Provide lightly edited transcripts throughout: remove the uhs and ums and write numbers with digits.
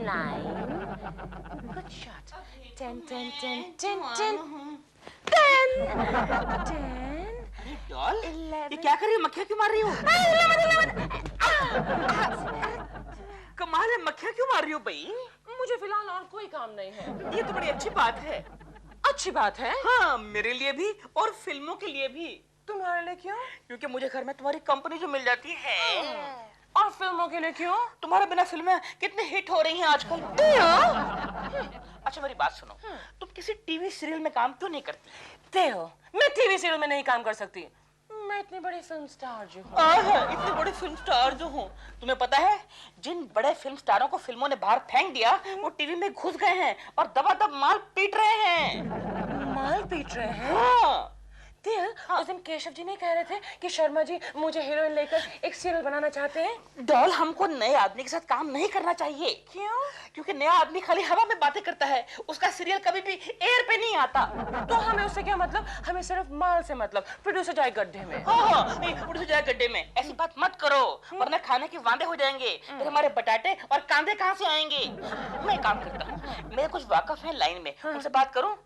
9. Good shot. 10, 10, 10, 10, 10. 10. 10. Doll, 11. ये क्या कर रही हो? मक्खियाँ क्यों मार रही हो? 11. कमाल है, मक्खियाँ क्यों मार रही हो भाई? मुझे फिलहाल और कोई काम नहीं है। ये तो बड़ी अच्छी बात है। अच्छी बात है? हाँ, मेरे लिए भी और फिल्मों के लिए भी। तुम्हारे लिए क्यों? क्योंकि मुझे घर में तुम्हारी कंपनी जो मिल जाती है। और फिल्मों के लिए क्यों? तुम्हारे बिना फिल्में कितनी हिट हो रही हैं आजकल। अच्छा मेरी बात सुनो, तुम किसी टीवी सीरियल में काम क्यों नहीं करती? देहो, मैं टीवी सीरियल में नहीं काम कर सकती। मैं इतनी बड़ी फिल्म स्टार जो हूँ। इतनी बड़ी फिल्म स्टार जो हूँ। तुम्हें पता है, जिन बड़े फिल्म स्टारों को फिल्मों ने बाहर फेंक दिया, वो टीवी में घुस गए हैं और दबादब माल पीट रहे हैं। माल पीट रहे हैं? हाँ। दिल, उस दिन केशव जी नहीं कह रहे थे कि शर्मा जी मुझे हीरोइन लेकर एक सीरियल बनाना चाहते हैं? डॉल, हमको नए आदमी के साथ काम नहीं करना चाहिए। क्यों? क्योंकि नया आदमी खाली हवा में बातें करता है, उसका सीरियल कभी भी एयर पे नहीं आता। तो हमें उससे क्या मतलब? हमें सिर्फ माल से मतलब। प्रोड्यूसर जाए गड्ढे में। हाँ, प्रोड्यूसर जाए गड्ढे में। ऐसी बात मत करो, वरना खाने के वांदे हो जाएंगे। फिर हमारे बटाटे और कांदे कहाँ से आएंगे? मैं काम करता हूँ, मेरे कुछ वाकफ है लाइन में, उनसे बात करूँ?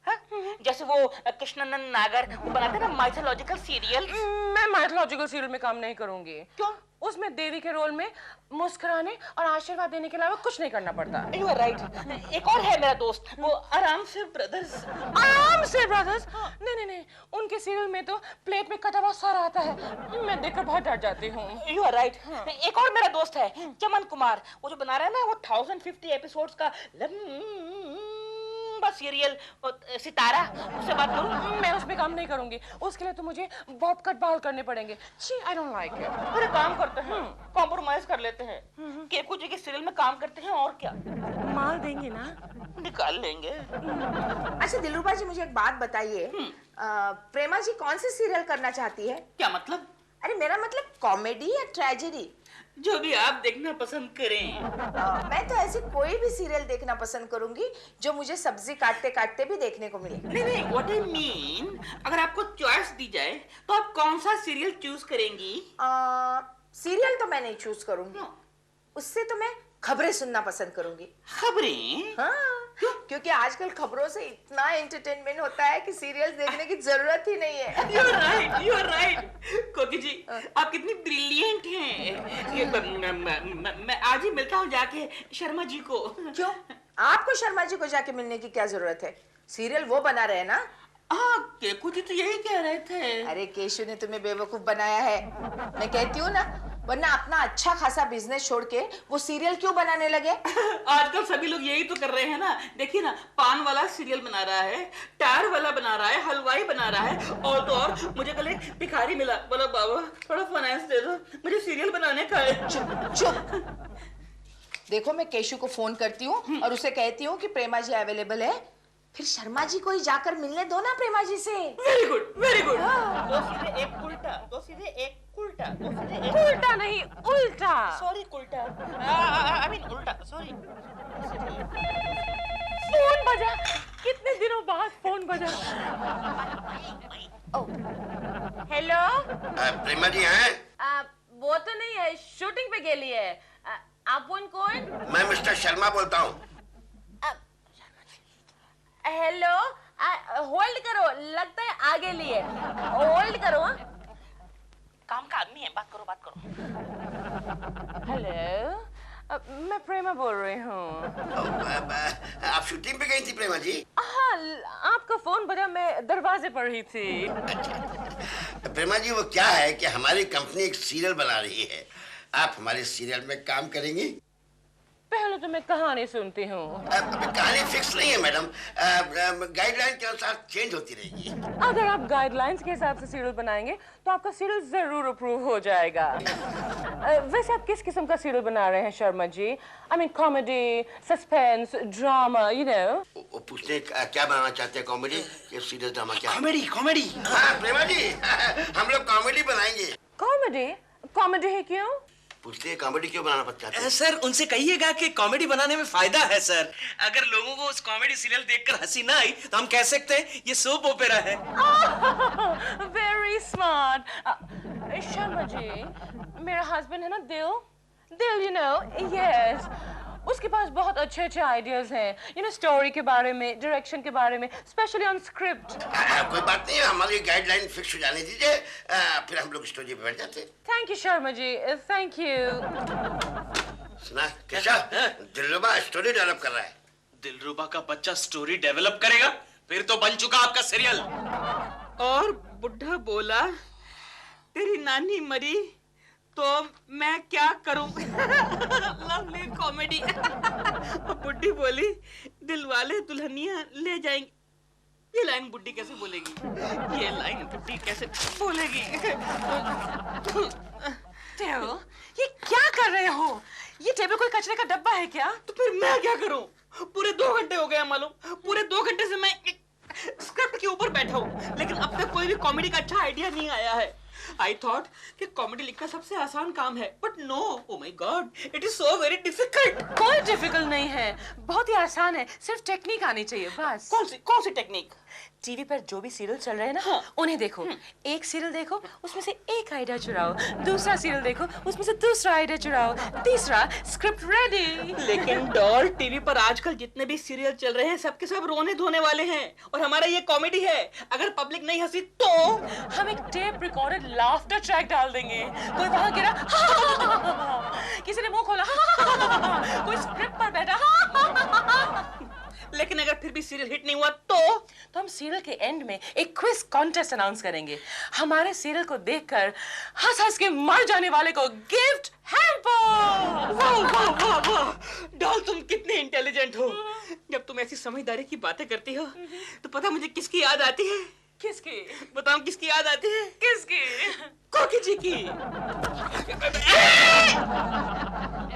हाँ? जैसे वो कृष्णानंद नागर, वो बनाते ना माइथोलॉजिकल सीरियल। मैं माइथोलॉजिकल सीरियल में काम नहीं करूंगी। क्यों? उसमें देवी के रोल में मुस्कुराने और आशीर्वाद देने के अलावा कुछ नहीं करना पड़ता। You are right. एक और है मेरा दोस्त, वो आराम से ब्रदर्स। आराम से ब्रदर्स? नहीं नहीं नहीं, उनके सीरियल में तो प्लेट में कटा हुआ सर आता है, मैं देखकर बहुत डर जाती हूँ। You are right. एक और मेरा दोस्त है, चमन कुमार, वो जो बना रहा है ना, वो 1050 एपिसोड्स का लंबा सीरियल सितारा, उससे बात करूं? मैं उसमें काम नहीं करूंगी, उसके लिए तो मुझे बॉब कट बाल करने पड़ेंगे। छी, I don't like it। अरे काम करते हैं, कॉम्प्रोमाइज कर लेते हैं। केकू जी के सीरियल में काम करते हैं और क्या। माल देंगे ना? निकाल लेंगे। अच्छा दिलरुबा जी, मुझे एक बात बताइए, प्रेमा जी कौन से सीरियल करना चाहती है? क्या मतलब? अरे मेरा मतलब कॉमेडी या ट्रेजेडी? जो भी आप देखना पसंद करें। मैं तो ऐसे कोई भी सीरियल देखना पसंद करूंगी जो मुझे सब्जी काटते काटते भी देखने को मिले। नहीं नहीं, व्हाट आई मीन, अगर आपको चॉइस दी जाए तो आप कौन सा सीरियल चूज करेंगी? सीरियल तो मैं नहीं चूज करूंगी, उससे तो मैं खबरें सुनना पसंद करूंगी। खबरें? हाँ, क्योंकि आजकल खबरों से इतना एंटरटेनमेंट होता है कि सीरियल्स देखने की जरूरत ही नहीं है। You are right, you are right. कोकी जी, आप कितनी ब्रिलियंट हैं। मैं आज ही मिलता हूँ जाके शर्मा जी को। क्यों? आपको शर्मा जी को जाके मिलने की क्या जरूरत है? सीरियल वो बना रहे हैं ना? हाँ, केकू जी तो यही कह रहे थे। अरे केशु ने तुम्हें बेवकूफ बनाया है, मैं कहती हूँ ना, वरना अपना अच्छा खासा बिजनेस छोड़ के वो सीरियल क्यों बनाने लगे? आजकल सभी लोग यही तो कर रहे हैं ना। देखिए ना, पान वाला सीरियल बना रहा है, टायर वाला बना रहा है, हलवाई बना रहा है, और तो और मुझे कल एक भिखारी मिला, बोला बाबा थोड़ा फाइनेंस दे दो, मुझे सीरियल बनाने का है। चुप चुप। देखो मैं केशु को फोन करती हूँ और उसे कहती हूँ कि प्रेमा जी अवेलेबल है, फिर शर्मा जी को ही जाकर मिलने दो ना प्रेमा जी से। Very good, very good. दो सीधे एक उल्टा, दो सीधे एक उल्टा, दो सीधे एक उल्टा नहीं, उल्टा। सॉरी उल्टा, आई मीन उल्टा, सॉरी। फोन बजा, कितने दिनों बाद फोन बजा। हेलो, प्रेमा जी हैं? वो तो नहीं है, शूटिंग पे गेली है। आप कौन? मैं मिस्टर शर्मा बोलता हूँ। हेलो, होल्ड करो, लगता है आगे लिए। होल्ड करो। काम का आदमी है, बात करो, बात करो। हेलो, मैं प्रेमा बोल रही हूँ। आप शूटिंग पे गई थी प्रेमा जी? हाँ, आपका फोन बजा, मैं दरवाजे पर ही थी। प्रेमा जी, वो क्या है कि हमारी कंपनी एक सीरियल बना रही है, आप हमारे सीरियल में काम करेंगी? पहले तो मैं कहानी सुनती हूँ। कहानी फिक्स नहीं है मैडम, गाइडलाइन के अनुसार चेंज होती रहेगी। अगर आप गाइडलाइंस के हिसाब से सीरियल बनाएंगे तो आपका सीरियल जरूर अप्रूव हो जाएगा। वैसे आप किस किस्म का सीरियल बना रहे हैं Sharma ji? I mean comedy, suspense, drama, you know. वो पूछते क्या बनाना चाहते हैं, कॉमेडी या सीरियल ड्रामा? क्या कॉमेडी? कॉमेडी? हाँ प्रेमा जी, हम लोग कॉमेडी बनाएंगे। कॉमेडी? कॉमेडी है क्यों? पूछते हैं कॉमेडी क्यों बनाना चाहते हैं? सर उनसे कहिएगा कि कॉमेडी बनाने में फायदा है सर। अगर लोगों को उस कॉमेडी सीरियल देखकर हंसी ना आई तो हम कह सकते हैं ये सोप ओपेरा है। Very smart. शर्मा जी, मेरा हस्बैंड है ना दिल, दिल यू नो, यस, उसके पास बहुत अच्छे अच्छे आइडियाज हैं, स्टोरी के बारे में, डायरेक्शन के बारे में, स्पेशली ऑन स्क्रिप्ट। कोई बात नहीं, हमारी गाइडलाइन फिक्स हो जाने दीजिए, फिर हम लोग स्टोरी पे बैठ जाते। Thank you Sharma ji, thank you. सुना केशव, दिलरुबा स्टोरी डेवलप कर रहा है। दिलरुबा का बच्चा स्टोरी डेवलप करेगा? फिर तो बन चुका आपका सीरियल। और बुढ़ा बोला तेरी नानी मरी तो मैं क्या करूं? Lovely comedy. बुड्ढी बोली दिल वाले दुल्हनिया ले जाएंगे। ये लाइन बुड्ढी कैसे बोलेगी? ये लाइन बुड्ढी कैसे बोलेगी? टेओ, ये क्या कर रहे हो? ये टेबल कोई कचरे का डब्बा है क्या? तो फिर मैं क्या करूं? पूरे 2 घंटे हो गए मालूम। पूरे 2 घंटे से मैं स्क्रिप्ट के ऊपर बैठा हूं, लेकिन अब तक कोई भी कॉमेडी का अच्छा आइडिया नहीं आया है। I thought कि कॉमेडी लिखना सबसे आसान काम है, but no, oh my God, it is so very difficult. कोई डिफिकल्ट नहीं है, बहुत ही आसान है, सिर्फ टेक्निक आनी चाहिए बस। कौन सी टेक्निक? टीवी पर जो भी सीरियल चल रहे हैं ना, हाँ। उन्हें देखो। एक सीरियल देखो, उसमें से एक आइडिया चुराओ। दूसरा सीरियल देखो, उसमें से दूसरा आइडिया चुराओ। तीसरा, स्क्रिप्ट रेडी। लेकिन डॉल, टीवी पर आजकल जितने भी सीरियल चल रहे हैं सबके सब रोने धोने वाले हैं, और हमारा ये कॉमेडी है। अगर पब्लिक नहीं हंसी तो हम एक टेप रिकॉर्डेड लाफ्टर ट्रैक डाल देंगे। कोई वहां गिरा, किसी ने मुंह खोला, कोई स्क्रिप्ट पर बैठा। लेकिन अगर फिर भी सीरियल हिट नहीं हुआ तो हम सीरियल के एंड में एक क्विज कॉन्टेस्ट अनाउंस करेंगे। हमारे सीरियल को देखकर हंस हंस के मर जाने वाले को गिफ्ट हैम्पर। वाह वाह वाह वाह, डॉल तुम कितने इंटेलिजेंट हो। जब तुम ऐसी समझदारी की बातें करती हो तो पता मुझे किसकी याद आती है? किसकी? बताओ किसकी याद आती है? किसकी? कोकी जी की।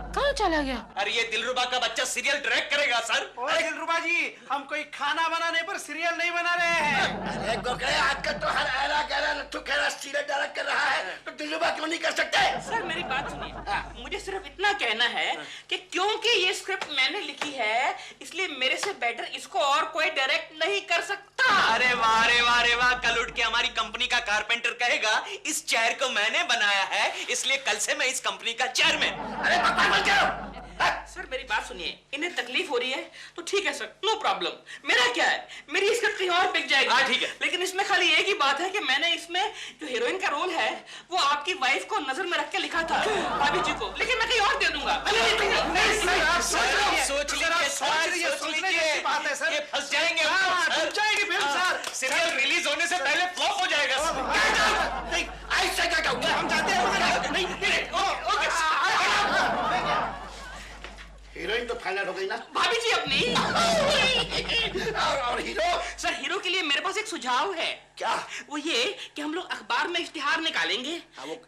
कहाँ चला गया? अरे ये दिलरुबा का बच्चा सीरियल डायरेक्ट करेगा सर। अरे दिलरुबा जी, हम कोई खाना बनाने पर सीरियल नहीं बना रहे हैं। अरे गोखले, आजकल तो हर ऐरा गैरा लट्ठू खैरा सीरियल डायरेक्ट कर रहा है, तो दिलरुबा क्यों नहीं कर सकते? सर मेरी बात सुनिए, मुझे सिर्फ इतना कहना है कि क्योंकि ये स्क्रिप्ट मैंने लिखी है, इसलिए मेरे से बेटर इसको और कोई डायरेक्ट नहीं कर सकता। अरे वाह रे वाह रे वाह, कल उठ के हमारी कंपनी का कारपेंटर कहेगा इस चेयर को मैंने बनाया है, इसलिए कल से मैं इस कंपनी का चेयरमैन। अरे बकवास मत करो। सर मेरी बात सुनिए, इन्हें तकलीफ हो रही है तो ठीक है सर, नो प्रॉब्लम। मेरा क्या है, मेरी स्क्रिप्ट कहीं और बिक जाएगी। हाँ ठीक है। लेकिन इसमें खाली एक ही बात है कि मैंने इसमें जो हीरोइन का रोल है वो आपकी वाइफ को नजर में रख के लिखा था, भाभी जी को, लेकिन मैं कहीं और दे दूंगा। सोच लीजिए, बात है सर, ये फंस जाएंगे। फंस जाएगी फिल्म सर। सीरियल रिलीज होने से पहले फ्लॉप हो जाएगा। नहीं, ऐसा क्या कहूँगा? हम जाते हैं। नहीं, हीरोइन तो फाइनल हो गई ना? भाभी जी अपनी। और हीरो? सर हीरो के लिए मेरे पास एक सुझाव है। क्या? वो ये कि हम लोग अखबार में इश्तिहार निकालेंगे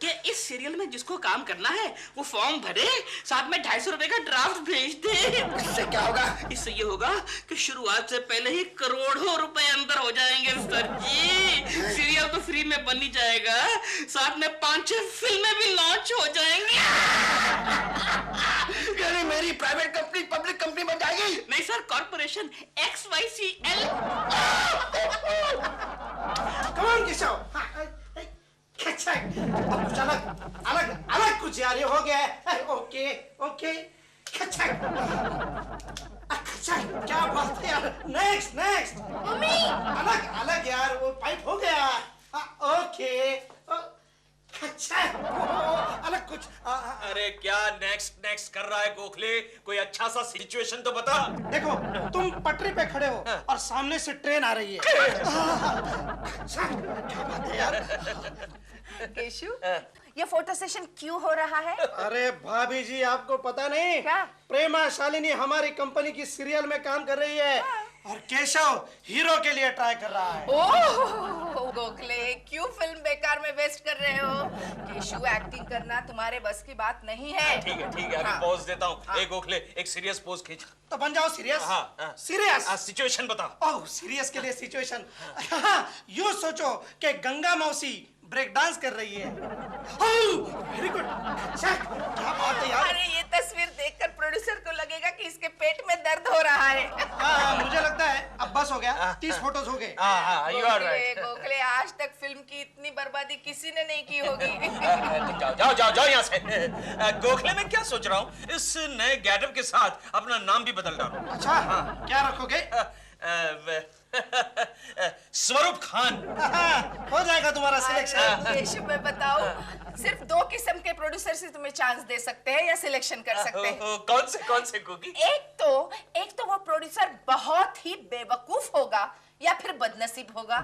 कि इस सीरियल में जिसको काम करना है वो फॉर्म भरे, साथ में 250 रुपए का ड्राफ्ट भेज दे। इससे क्या होगा? इससे ये होगा कि शुरुआत से पहले ही करोड़ों रुपए अंदर हो जाएंगे सर जी। सीरियल तो फ्री में बन ही जाएगा, साथ में 5-6 फिल्में भी लॉन्च हो जाएंगी। यानी मेरी प्राइवेट कंपनी पब्लिक कंपनी बन जाएगी? नहीं सर, कॉर्पोरेशन XYCL। कमान केशव। अच्छा, अब कुछ अलग कुछ यार ये हो गया है। ओके। अच्छा, क्या बात है यार। नेक्स्ट। मम्मी। अलग यार, वो पाइप हो गया। ओके। अच्छा, अलग कुछ। अरे क्या नेक्स्ट कर रहा है गोखले? कोई अच्छा सा सिचुएशन तो बता। देखो, तुम पटरी पे खड़े हो और सामने से ट्रेन आ रही है। अच्छा, क्या बात है यार। केशु, ये फोटो सेशन क्यों हो रहा है? अरे भाभी जी, आपको पता नहीं? क्या? प्रेमा शालिनी हमारी कंपनी की सीरियल में काम कर रही है और केशव हीरो के लिए ट्राई कर रहा है। ओह गोखले, क्यों फिल्म बेकार में वेस्ट कर रहे हो? केशु, एक्टिंग करना तुम्हारे बस की बात नहीं है। ठीक है, अभी पोज देता हूँ। एक गोखले, एक सीरियस पोज खींच। तो बन जाओ सीरियस। हाँ। सीरियस। सिचुएशन बता। ओह, सीरियस के लिए सिचुएशन। यूं सोचो कि गंगा मौसी ब्रेक डांस कर रही है। Very good. क्या बात है यार। अरे ये तस्वीर देखकर प्रोड्यूसर को लगेगा कि इसके पेट में दर्द हो रहा है। मुझे लगता है अब बस हो गया, 30 फोटोज हो गए। हाँ, you are right. गोखले, आज तक फिल्म की इतनी बर्बादी किसी ने नहीं की होगी। जाओ यहाँ से। गोखले में क्या सोच रहा हूँ, इस नए गेटअप के साथ अपना नाम भी बदल डालूं। अच्छा, क्या रखोगे? स्वरूप खान। हो जाएगा तुम्हारा सिलेक्शन। केशव, मैं बताऊं, सिर्फ 2 किस्म के प्रोड्यूसर से तुम्हें चांस दे सकते हैं या सिलेक्शन कर सकते हैं। कौन से कुकी? एक तो वो प्रोड्यूसर बहुत ही बेवकूफ होगा या फिर बदनसीब होगा।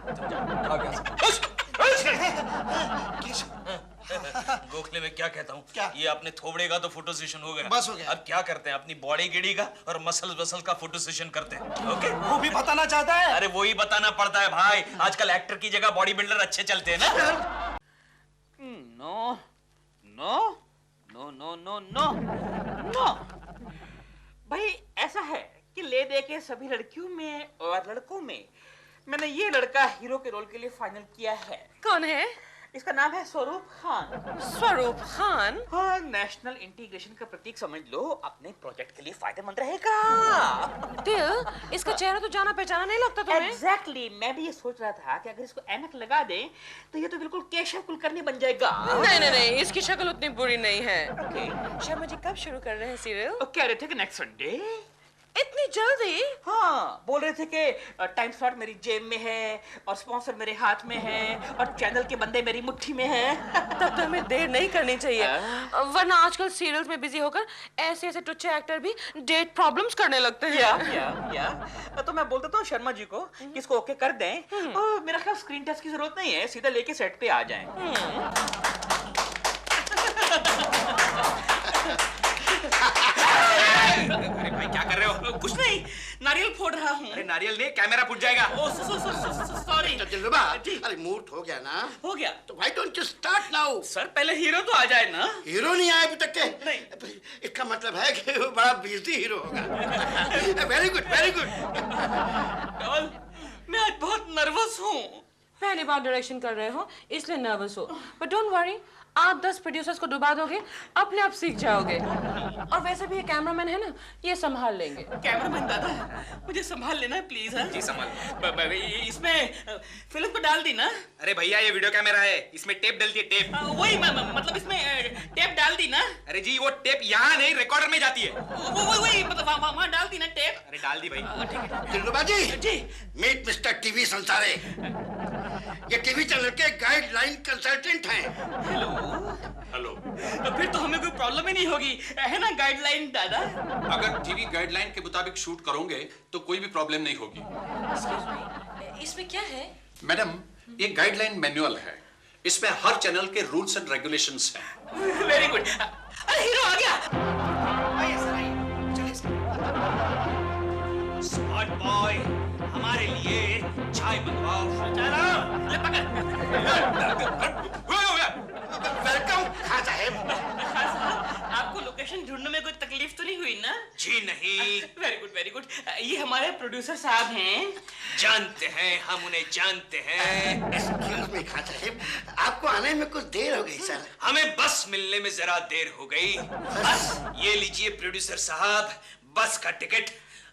गोखले में क्या कहता हूँ, क्या? ये आपने थोबड़े का तो फोटो सेशन हो गया, बस हो गया। अब क्या करते हैं, अपनी बॉडी गिड़ी का और मसल का फोटो सेशन करते हैं। ओके, वो भी बताना चाहता है। अरे वो ही बताना पड़ता है भाई, आजकल एक्टर की जगह बॉडी बिल्डर अच्छे चलते हैं ना। No no no no no no no भाई, ऐसा है कि ले दे के सभी लड़कियों में और लड़कों में मैंने ये लड़का हीरो के रोल के लिए फाइनल किया है। कौन है? इसका नाम है स्वरूप खान। स्वरूप खान? हाँ, नेशनल इंटीग्रेशन का प्रतीक समझ लो, अपने प्रोजेक्ट के लिए फायदेमंद रहेगा। दिल, इसका चेहरा तो जाना पहचाना नहीं लगता तुम्हें? Exactly, मैं भी ये सोच रहा था कि अगर इसको ऐनक लगा दे तो ये तो बिल्कुल केशव कुलकर्णी बन जाएगा। नहीं, इसकी शक्ल उतनी बुरी नहीं है। ओके, शर्मा जी कब शुरू कर रहे हैं सीरियल? कह रहे थे कि नेक्स्ट संडे। इतनी जल्दी? हाँ, बोल रहे थे कि टाइम स्लॉट मेरी जेब में है और स्पॉन्सर मेरे हाथ में है और चैनल के बंदे मेरी मुट्ठी में हैं। तब तो हमें देर नहीं करनी चाहिए, वरना आजकल सीरियल्स में बिजी होकर ऐसे टुच्चे एक्टर भी डेट प्रॉब्लम्स करने लगते हैं। या तो मैं बोल देता हूँ शर्मा जी को कि इसको ओके कर दें और मेरा ख्याल स्क्रीन टेस्ट की जरूरत नहीं है, सीधा लेके सेट पे आ जाएं। अरे भाई क्या कर रहे हो? कुछ नहीं, नारियल फोड़ रहा हूँ। अरे नारियल नहीं, कैमरा फूट जाएगा। सॉरी। तो दिलरुबा, अरे मूड हो गया ना? हो गया। तो why don't you start now? Sir पहले हीरो तो आ जाए ना। हीरो नहीं आए अभी तक के? नहीं। इसका मतलब है कि वो बड़ा बिजी हीरो होगा। Very good, very good. मैं आज बहुत नर्वस हूँ। पहली बार डायरेक्शन कर रहे हो इसलिए नर्वस हो, बट डोंट वरी, आप 10 प्रोड्यूसर्स को डुबा दोगे, अपने आप सीख जाओगे। और वैसे भी ये कैमरामैन है ना, ये संभाल लेंगे। कैमरामैन दादा, मुझे संभाल लेना प्लीज। है जी संभाल। इसमें फिल्म को डाल दी ना? अरे भैया ये वीडियो कैमरा है, इसमें टेप डलती है, टेप। वही मतलब इसमें टेप डाल दी ना? अरे जी वो टेप यहाँ नहीं, रिकॉर्डर में जाती है। वही मतलब वहाँ डाल दी ना टेप? अरे डाल दी भाई। ठीक है। दिलरुबा जी, मीट मिस्टर टीवी संसारे। ये टीवी चैनल के गाइडलाइन कंसल्टेंट हैं। हेलो। फिर तो हमें कोई प्रॉब्लम ही नहीं होगी, है ना गाइडलाइन दादा? अगर टीवी गाइडलाइन के मुताबिक शूट करोगे तो कोई भी प्रॉब्लम नहीं होगी। इसमें क्या है? मैडम, ये गाइडलाइन मैनुअल है, इसमें हर चैनल के रूल्स एंड रेगुलेशंस हैं। Very good. अरे हीरो आ गया। आइए सर, आइए, चलिए सर। स्मार्ट बॉय, हमारे लिए चाय बनवाओ। ले पकड़। वेलकम खान साहब। आपको लोकेशन ढूंढने में कोई तकलीफ तो नहीं हुई ना? जी नहीं। Very good, very good. ये हमारे प्रोड्यूसर साहब हैं। जानते हैं, हम उन्हें जानते हैं। एक्सक्यूज मी खान साहब, आपको आने में कुछ देर हो गई सर। हमें बस मिलने में जरा देर हो गई। बस ये लीजिए प्रोड्यूसर साहब, बस का टिकट।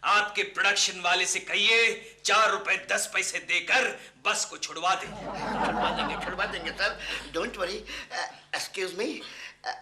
आपके प्रोडक्शन वाले से कहिए 4 रुपए 10 पैसे देकर बस को छुड़वा दे। छुड़वा देंगे sir, don't worry. Excuse me,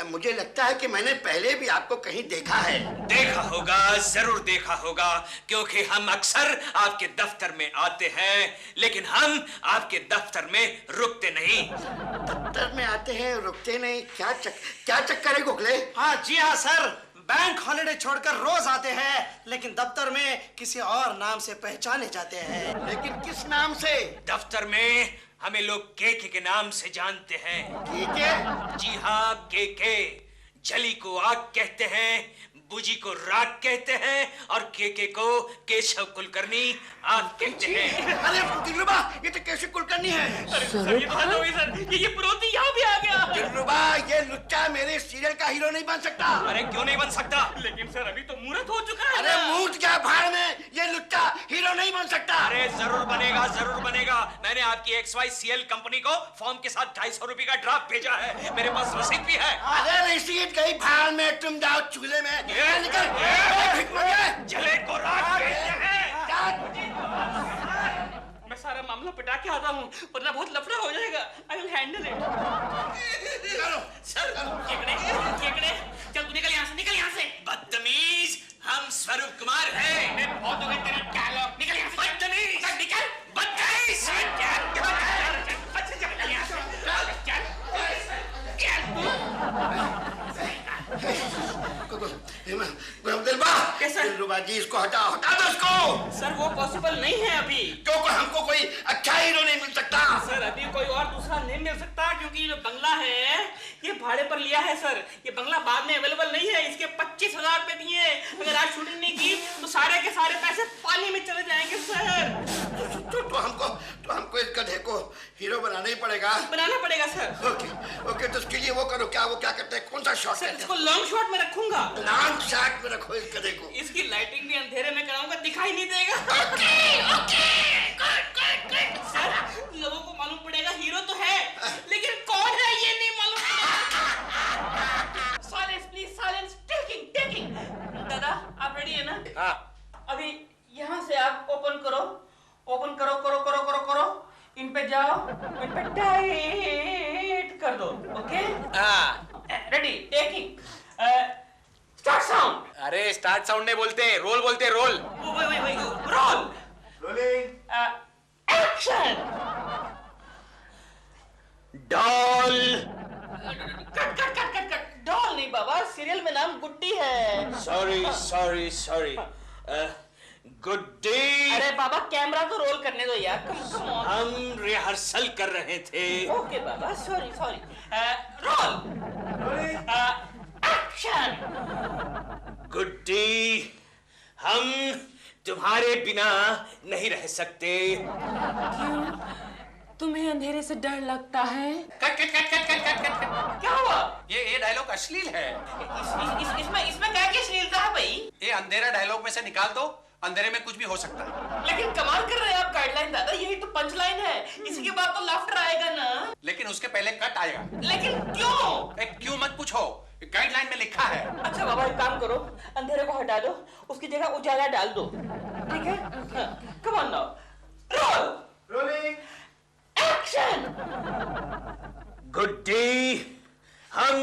मुझे लगता है कि मैंने पहले भी आपको कहीं देखा है। देखा होगा, जरूर देखा होगा, क्योंकि हम अक्सर आपके दफ्तर में आते हैं, लेकिन हम आपके दफ्तर में रुकते नहीं। दफ्तर में आते हैं, रुकते नहीं? क्या चक्कर है गोखले? हाँ जी हाँ सर, बैंक हॉलिडे छोड़कर रोज आते हैं, लेकिन दफ्तर में किसी और नाम से पहचाने जाते हैं। लेकिन किस नाम से? दफ्तर में हमें लोग केके के नाम से जानते हैं। केके? जी हाँ, केके। जली को आग कहते हैं, बुजी को राग कहते हैं और केके को केशव कुलकर्णी आग कहते हैं। अरे दिलरुबा, ये तो केशव कुलकर्णी है। सर ये तो हद हो गई सर, ये प्रोती यहाँ भी आ गया। दिलरुबा, ये लुच्चा मेरे सीरियल का हीरो नहीं बन सकता। अरे क्यों नहीं बन सकता? लेकिन सर अभी तो मुहूर्त हो चुका है। अरे मूर्त क्या भाड़ में, ये लुच्चा हीरो नहीं बन सकता। अरे जरूर बनेगा, जरूर बनेगा। मैंने आपकी XYCL कंपनी को फॉर्म के साथ 250 रुपए का ड्राफ्ट भेजा है, मेरे पास रसीद भी है। अरे रसीद गई भाड़ में, तुम जाओ चूल्हे में। निकल, जले को राग कहते हैं। हूँ, वरना बहुत लफड़ा हो जाएगा। I will handle it. Sir, केकड़े, चल तू निकल यहाँ से, निकल यहाँ से। बदतमीज, हम स्वरूप कुमार हैं। मैं बहुत हो गया तेरा डायलॉग। निकल यहाँ से। बदतमीज, निकल। बदतमीज। अच्छा चल यहाँ से। दिलरुबा जी, इसको हटा दो इसको। सर वो पॉसिबल नहीं है अभी। क्योंकि हमको कोई अच्छा हीरो नहीं मिल सकता। सर अभी कोई और दूसरा नहीं मिल सकता, क्योंकि जो बंगला है ये भाड़े पर लिया है सर। ये बंगला बाद में अवेलेबल नहीं है। इसके 25,000 रुपए दिए। अगर आज शूटिंग नहीं की तो सारे के सारे पैसे पानी में चले जाएंगे सर। तो हमको इस गधे को हीरो बनाना ही पड़ेगा। बनाना पड़ेगा सर। ओके, तो उसके लिए वो करो, वो क्या करते हैं, कौन सा शॉट सर करते इसको लॉन्ग शॉट में रखूंगा। हैं? लॉन्ग शॉट में रखो इस गधे को। इसकी लाइटिंग भी अंधेरे में कराऊंगा, दिखाई नहीं देगा। सर लोगों को मालूम पड़ेगा हीरो तो है, लेकिन कौन है ये नहीं मालूम पड़ेगा। Silence please, silence. टेकिंग। दादा आप रेडी है ना? हाँ। अभी यहाँ से आप ओपन करो। इन पे जाओ, इन पे टाइट कर दो। ओके? हाँ। Ready, taking, start sound. अरे स्टार्ट साउंड नहीं बोलते, रोल बोलते, रोल। वही, roll. Rolling. Action. Doll. Cut. Doll नहीं बाबा, सीरियल में नाम गुड्डी है। सॉरी। गुड्डी। अरे बाबा कैमरा तो रोल करने दो यार। हम रिहर्सल कर रहे थे। ओके बाबा, सॉरी। रोल। एक्शन। गुड्डी, हम तुम्हारे बिना नहीं रह सकते। तुम्हें अंधेरे से डर लगता है? कट। क्या हुआ? ये डायलॉग अश्लील है। इसमें क्या अश्लीलता है भाई? ये अंधेरा डायलॉग में से निकाल दो, अंधेरे में कुछ भी हो सकता है। लेकिन कमाल कर रहे हैं आप गाइडलाइन दादा, यही तो पंच लाइन है। इसी के बाद तो लाफ्टर आएगा ना। लेकिन उसके पहले कट आएगा। लेकिन क्यों? क्यों मत पूछो, गाइडलाइन में लिखा है। अच्छा बाबा एक काम करो, अंधेरे को हटा दो, उसकी जगह उजाला डाल दो। ठीक है? Come on now. Rolling. Action. Guddi, हम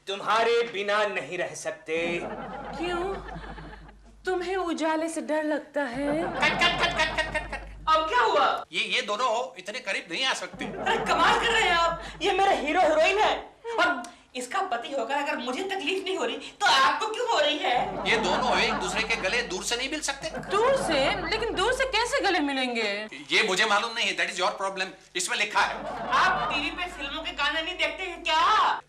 तुम्हारे बिना नहीं रह सकते। क्यों? तुम्हें उजाले से डर लगता है? कट। अब क्या हुआ? ये दोनों इतने करीब नहीं आ सकते। अरे कमाल कर रहे हैं आप, ये मेरा हीरो हीरोइन है और इसका पति होकर अगर मुझे तकलीफ नहीं हो रही तो आपको क्यों हो रही है? ये दोनों एक दूसरे के गले दूर से नहीं मिल सकते। दूर से? लेकिन दूर से कैसे गले मिलेंगे? ये मुझे मालूम नहीं है, दैट इज योर प्रॉब्लम। इसमें लिखा है। आप टीवी पे फिल्मों के गाने नहीं देखते हैं क्या?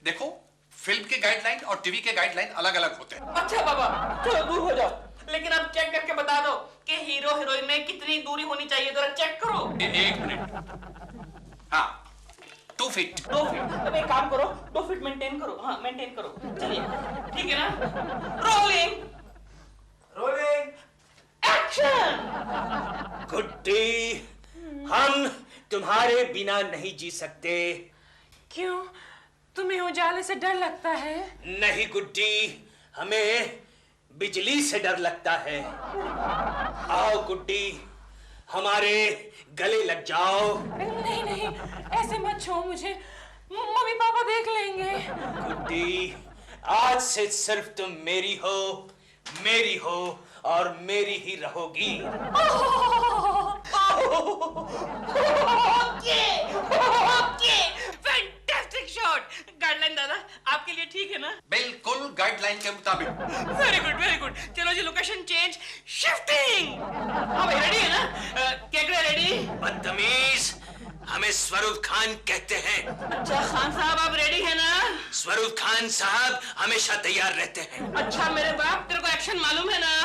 देखो, फिल्म के गाइडलाइन और टीवी के गाइडलाइन अलग अलग होते हैं। अच्छा बाबा, चलो दूर हो जाओ, लेकिन अब चेक करके बता दो कि हीरो हीरोइन में कितनी दूरी होनी चाहिए, जरा चेक करो। 1 मिनट। हाँ, 2 फीट। 2 फीट। अब एक काम करो, 2 फीट मेंटेन करो। हाँ मेंटेन करो, चलिए ठीक है ना? रोलिंग। एक्शन। गुड्डी, हम तुम्हारे बिना नहीं जी सकते। क्यों? तुम्हें उजाले से डर लगता है? नहीं गुड्डी, हमें बिजली से डर लगता है। आओ गुड्डी, हमारे गले लग जाओ। नहीं, ऐसे मत छो मुझे, मम्मी पापा देख लेंगे। गुड्डी, आज से सिर्फ तुम मेरी हो और मेरी ही रहोगी। Okay, fantastic shot. गाइडलाइन दादा आपके लिए ठीक है ना? बिल्कुल गाइडलाइन के मुताबिक। Very good. चलो जी, लोकेशन चेंज, शिफ्टिंग। हाँ भाई रेडी है ना? केकड़ा रेडी? बदतमीज, हमें स्वरूप खान कहते हैं। अच्छा खान साहब आप रेडी है ना? स्वरूप खान साहब हमेशा तैयार रहते हैं। अच्छा मेरे बाप, तेरे को एक्शन मालूम है ना?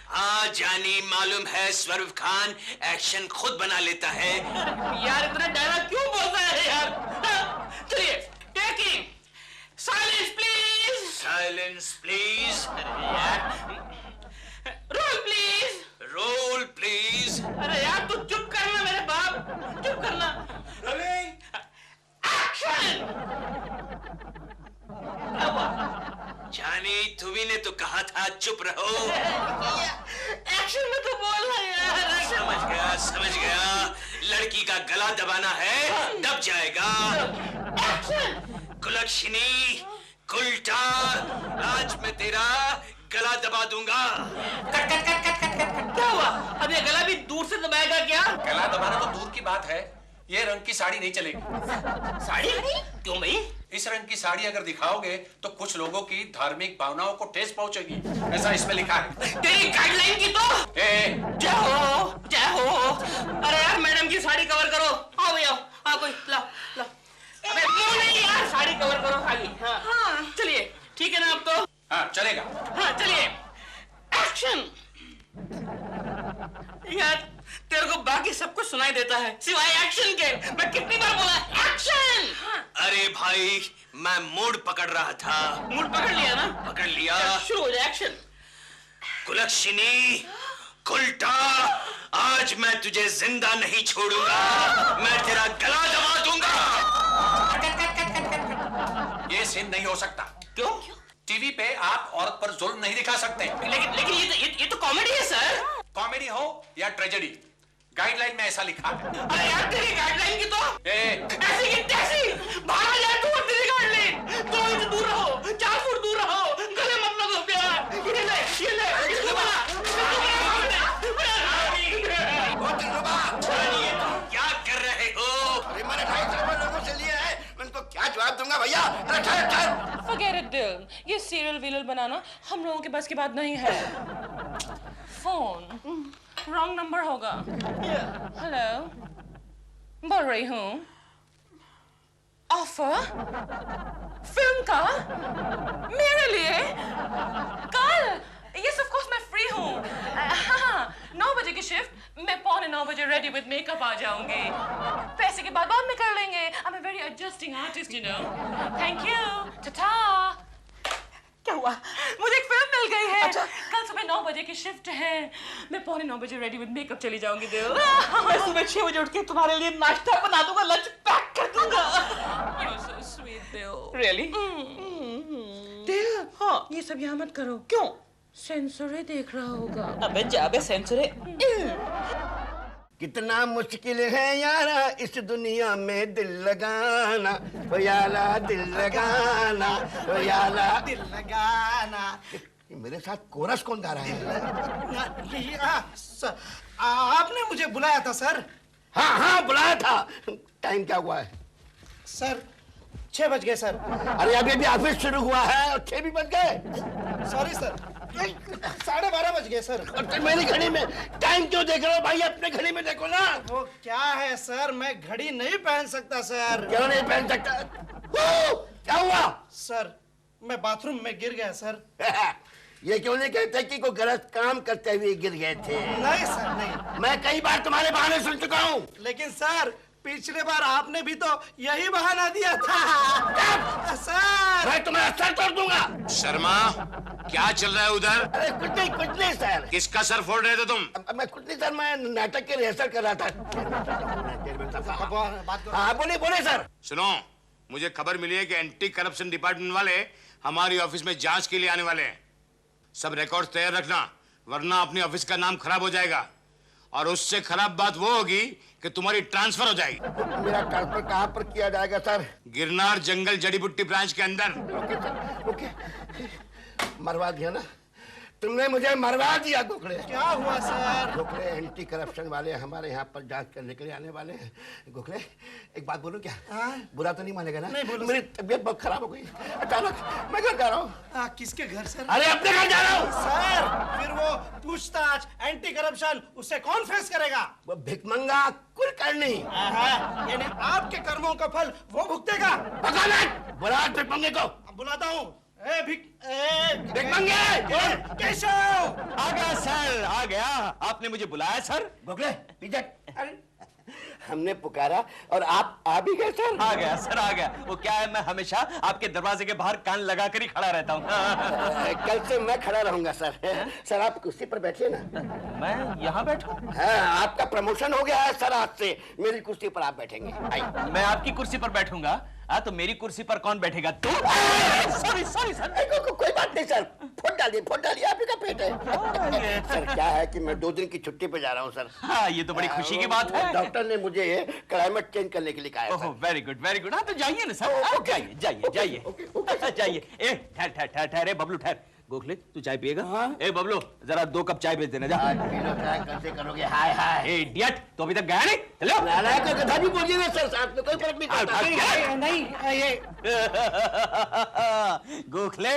हाँ जानी, मालूम है। स्वरूप खान एक्शन खुद बना लेता है। यार इतना डायलॉग क्यों बोलता है यार? चलिए taking, silence please. Silence please. Roll please. अरे यार तू चुप करना मेरे बाप, चुप करना। एक्शन। जानी, तुम्ही ने तो कहा था चुप रहो। एक्शन में तो बोलना यार। समझ गया। लड़की का गला दबाना है, दब जाएगा। कुलक्षणी, कुलटा, आज मैं तेरा गला दबा दूंगा। Cut cut cut cut cut cut. क्या हुआ? अब ये गला भी दूर से दबाएगा क्या? गला दबाना तो दूर की बात है, ये रंग की साड़ी नहीं चलेगी। साड़ी? क्यों भाई? इस रंग की साड़ी अगर दिखाओगे तो कुछ लोगों की धार्मिक भावनाओं को ठेस पहुंचेगी, ऐसा इसमें लिखा है। तेरी गाइडलाइन की तो जय हो, जय हो। अरे यार मैडम की साड़ी कवर करो। आओ भैया, आओ कोई लाओ लाओ। अबे वो नहीं यार, साड़ी कवर करो खाली। हाँ चलिए, ठीक है ना अब तो? हाँ चलेगा। हाँ चलिए, एक्शन। यार तेरे को बाकी सब कुछ सुनाई देता है सिवाय एक्शन के। मैं कितनी बार बोला एक्शन? अरे भाई, मैं मूड पकड़ रहा था। मूड पकड़ लिया ना? पकड़ लिया। शुरू हो जाए एक्शन। कुलक्षणी, कुलटा, आज मैं तुझे जिंदा नहीं छोड़ूंगा। मैं तेरा गला दबा दूंगा। ये सीन नहीं हो सकता। क्यों? टीवी पे आप औरत पर जुल्म नहीं दिखा सकते। लेकिन ये तो कॉमेडी है सर। कॉमेडी हो या ट्रेजेडी, गाइडलाइन में ऐसा लिखा है। अरे यार तेरी गाइडलाइन की तो ऐसी की तैसी। बाहर आ जाए तू, तेरी गाइडलाइन। 2 इंच दूर रहो, 4 फुट दूर रहो, गले मत लगो प्यार। ये ले इसको बना। क्या कर रहे हो? अरे मैंने 250 लोगों से लिया है, मैं उनको क्या जवाब दूंगा भैया? अरे ठहर। Forget it, दिल। ये सीरियल वीरियल बनाना हम लोगों के बस की बात नहीं है। फोन रॉन्ग नंबर होगा। हेलो, बोल रही हूँ। ऑफर फिल्म का मेरे लिए कल? यस ऑफ कोर्स मैं फ्री हूँ। हाँ, 9 बजे की शिफ्ट। मैं 8:45 बजे रेडी विद मेकअप आ जाऊंगी। पैसे के बाद में कर लेंगे। I'm a very adjusting artist, you know. Thank you. Ta-ta. क्या हुआ? मुझे एक फिल्म मिल गई है। अच्छा। कल सुबह 9 बजे की शिफ्ट है। मैं 8:45 बजे रेडी विद मेकअप चली जाऊंगी दिल। मैं सुबह 6 बजे उठ के तुम्हारे लिए नाश्ता बना दूंगा, लंच पैक कर दूंगा। You're so sweet, दिल। Really? दिल, हाँ। ये सब यहाँ मत करो। क्यों? सेंसर ही देख रहा होगा। अबे जाबे सेंसर है। कितना मुश्किल है यारा इस दुनिया में दिल लगाना, ओ याला दिल लगाना, ओ याला दिल लगाना। मेरे साथ कोरस कौन गा रहा है? सर, आपने मुझे बुलाया था सर। हाँ बुलाया था। टाइम क्या हुआ है? सर 6 बज गए सर। अरे अभी भी ऑफिस शुरू हुआ है और 6 भी बज गए। सॉरी सर, 12:30 बज गए सर। और तुम मेरी घड़ी में टाइम क्यों देख रहे हो भाई? अपने घड़ी में देखो ना। वो क्या है सर, मैं घड़ी नहीं पहन सकता सर। क्यों नहीं पहन सकता? क्या हुआ? सर मैं बाथरूम में गिर गया सर। ये क्यों नहीं कहते कि कोई गलत काम करते हुए गिर गए थे? नहीं सर, नहीं। मैं कई बार तुम्हारे बहाने सुन चुका हूँ। लेकिन सर पिछले बार आपने भी तो यही बहाना दिया था। सर मैं तुम्हारा सर तोड़ दूंगा। शर्मा, क्या चल रहा है उधर? अरे कुछ नहीं सर। किसका सर फोड़ रहे थे तुम? मैं कुछ नहीं सर, मैं नाटक की रिहर्सल कर रहा था। बात करो। हाँ बोले सर। सुनो, मुझे खबर मिली है कि एंटी करप्शन डिपार्टमेंट वाले हमारी ऑफिस में जांच के लिए आने वाले हैं। सब रिकॉर्ड तैयार रखना, वरना अपनी ऑफिस का नाम खराब हो जाएगा। और उससे खराब बात वो होगी कि तुम्हारी ट्रांसफर हो जाएगी। मेरा ट्रांसफर कहाँ पर किया जाएगा सर? गिरनार जंगल जड़ी बूटी ब्रांच के अंदर। ओके, मरवा दिया ना तुमने, मुझे मरवा दिया गोखले। क्या हुआ सर? गोखले एंटी करप्शन वाले हमारे यहाँ पर जांच करने के लिए आने वाले हैं। गोखले एक बात बोलूं क्या? बुरा तो नहीं मानेगा ना? नहीं बोलो। मेरी तबीयत बहुत खराब हो गई अचानक। मैं घर जा रहा हूँ। किसके घर सर? अरे अपने घर जा रहा हूँ। सर फिर वो पूछताछ एंटी करप्शन उसे कौन फेस करेगा? वो भिकमंगा कुलकर्णी। यानी आपके कर्मों का फल वो भुगतेगा। बुला भिकमंगे को। बुलाता हूँ। भिकमंगे केशव आ गया सर, आ गया। आपने मुझे बुलाया सर? गोखले पीछे। हमने पुकारा और आप आ भी गए सर। आ गया सर, आ गया। वो क्या है, मैं हमेशा आपके दरवाजे के बाहर कान लगा कर ही खड़ा रहता हूँ। कल से मैं खड़ा रहूंगा सर। सर आप कुर्सी पर बैठिए ना। मैं यहाँ बैठूं? हाँ, आपका प्रमोशन हो गया है सर। आज से मेरी कुर्सी पर आप बैठेंगे। मैं आपकी कुर्सी पर बैठूंगा? हाँ तो मेरी कुर्सी पर कौन बैठेगा? तू? सॉरी सॉरी सर, कोई बात नहीं सर, फोन डालिए, आप ही का पेट है। सर क्या है कि मैं 2 दिन की छुट्टी पे जा रहा हूँ सर। हाँ ये तो बड़ी खुशी की बात है। डॉक्टर ने मुझे क्लाइमेट चेंज करने के लिए कहा है sir. Very good very good. हाँ तो जाइए ना सर, जाइए जाइए जाइए जाइए। ए ठहर ठहर बबलू ठहर। गोखले तू चाय पिएगा? ए बबलू जरा 2 कप चाय भेज देना जा। कैसे करोगे? हाय हाय। ए इडियट, तो अभी तक गया नहीं? चलो नालायक का कथा भी बोलिएगा सर, साथ में कोई फर्क नहीं पड़ता। नहीं ये गोखले,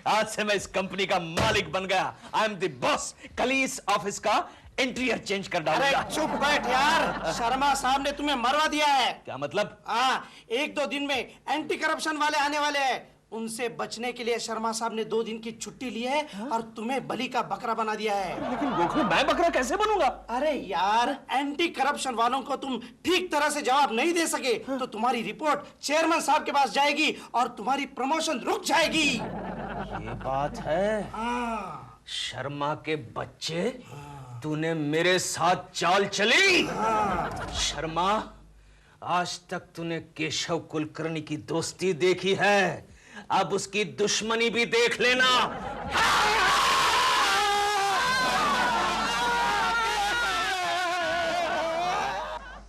आज से मैं इस कंपनी का मालिक बन गया। I am the boss. कल इस ऑफिस का इंटीरियर चेंज कर अरे डालूंगा। चुप बैठ यार, शर्मा साहब ने तुम्हें मरवा दिया है। क्या मतलब? हाँ, 1-2 दिन में एंटी करप्शन वाले आने वाले हैं, उनसे बचने के लिए शर्मा साहब ने 2 दिन की छुट्टी ली है और तुम्हें बलि का बकरा बना दिया है। लेकिन गोखले मैं बकरा कैसे बनूंगा? अरे यार, एंटी करप्शन वालों को तुम ठीक तरह से जवाब नहीं दे सके तो तुम्हारी रिपोर्ट चेयरमैन साहब के पास जाएगी और तुम्हारी प्रमोशन रुक जाएगी। ये बात है। हाँ। शर्मा के बच्चे, तूने मेरे साथ चाल चली। शर्मा, आज तक तूने केशव कुलकर्णी की दोस्ती देखी है, अब उसकी दुश्मनी भी देख लेना।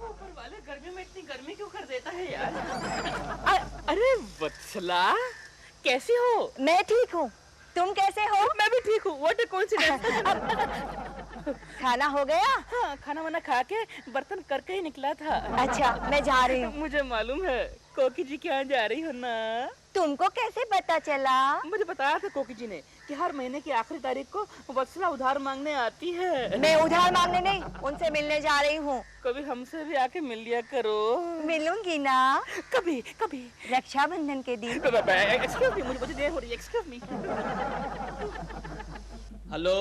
ऊपर वाले गर्मी में इतनी गर्मी क्यों कर देता है यार? अरे वत्सला, कैसी हो? मैं ठीक हूँ, तुम कैसे हो? मैं भी ठीक हूँ। What a coincidence. खाना हो गया? हाँ, खाना वाना खा के बर्तन करके ही निकला था। अच्छा, मैं जा रही हूँ। मुझे मालूम है कोकी जी क्या जा रही हो ना। तुमको कैसे पता चला? मुझे बताया था कोकी जी ने कि हर महीने की आखिरी तारीख को वत्सला उधार मांगने आती है। मैं उधार मांगने नहीं, उनसे मिलने जा रही हूँ। कभी हमसे भी आके मिल लिया करो। मिलूंगी ना, कभी कभी रक्षाबंधन के दिन। एक्सक्यूज मी, मुझे देर हो रही है। Excuse me. हेलो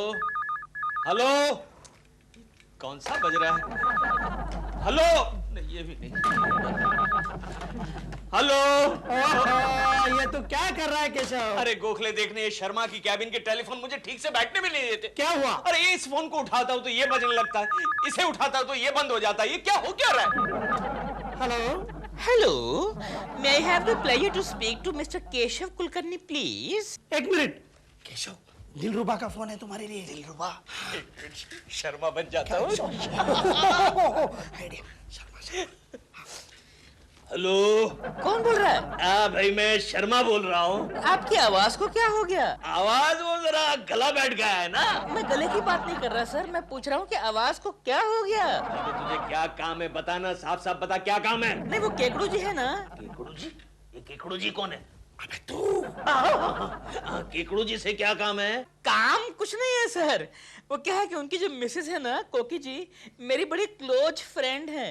हेलो, कौन सा बज रहा है? हेलो, नहीं ये भी नहीं। हेलो। ये तो क्या कर रहा है केशव? अरे गोखले, देखने ये शर्मा की कैबिन के टेलीफोन मुझे ठीक से बैठने भी नहीं देते। क्या हुआ? अरे इस फोन को उठाता हूँ तो ये बजने लगता है, इसे उठाता हूँ तो ये बंद हो जाता है। ये क्या हो क्या रहा है? Hello hello, may I have the pleasure to speak to mister Keshav Kulkarni please? 1 minute. Keshav, Dilruba का फोन है तुम्हारे लिए। दिलरुबा। शर्मा बन जाता हूँ। हेलो, कौन बोल रहा है? भाई मैं शर्मा बोल रहा हूँ। आपकी आवाज को क्या हो गया? आवाज वो जरा गला बैठ गया है ना। मैं गले की बात नहीं कर रहा सर, मैं पूछ रहा हूँ कि आवाज को क्या हो गया? तो तुझे क्या काम है बताना, साफ साफ बता क्या काम है। नहीं, वो केकड़ू जी है ना। केकड़ू जी? ये केकड़ू जी कौन है? अबे तू। केकड़ू जी से क्या काम है? काम कुछ नहीं है सर, वो क्या है कि उनकी जो मिसेस है ना कोकी जी, मेरी बड़ी क्लोज फ्रेंड है,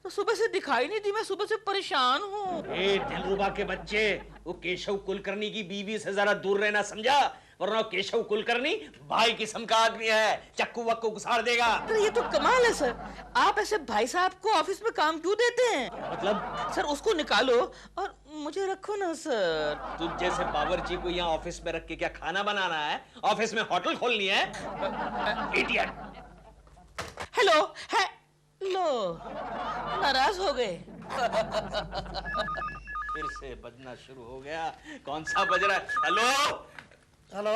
तो सुबह से दिखाई नहीं दी। मैं सुबह से परेशान हूँ। दिलरुबा के बच्चे, वो केशव कुलकर्णी की बीवी से जरा दूर रहना, समझा? वरना केशव कुलकर्णी भाई किस्म का आदमी है, चक्कू वक्कू घुसाड़ देगा। तो ये तो कमाल है सर, आप ऐसे भाई साहब को ऑफिस में काम क्यों देते हैं? मतलब? सर उसको निकालो और मुझे रखो ना सर। तुझ जैसे बावर्ची को यहाँ ऑफिस में रख के क्या खाना बनाना है? ऑफिस में होटल खोलनी है? इडियट। हेलो है लो, नाराज हो गए। फिर से बजना शुरू हो गया। कौन सा बज रहा है? Hello hello,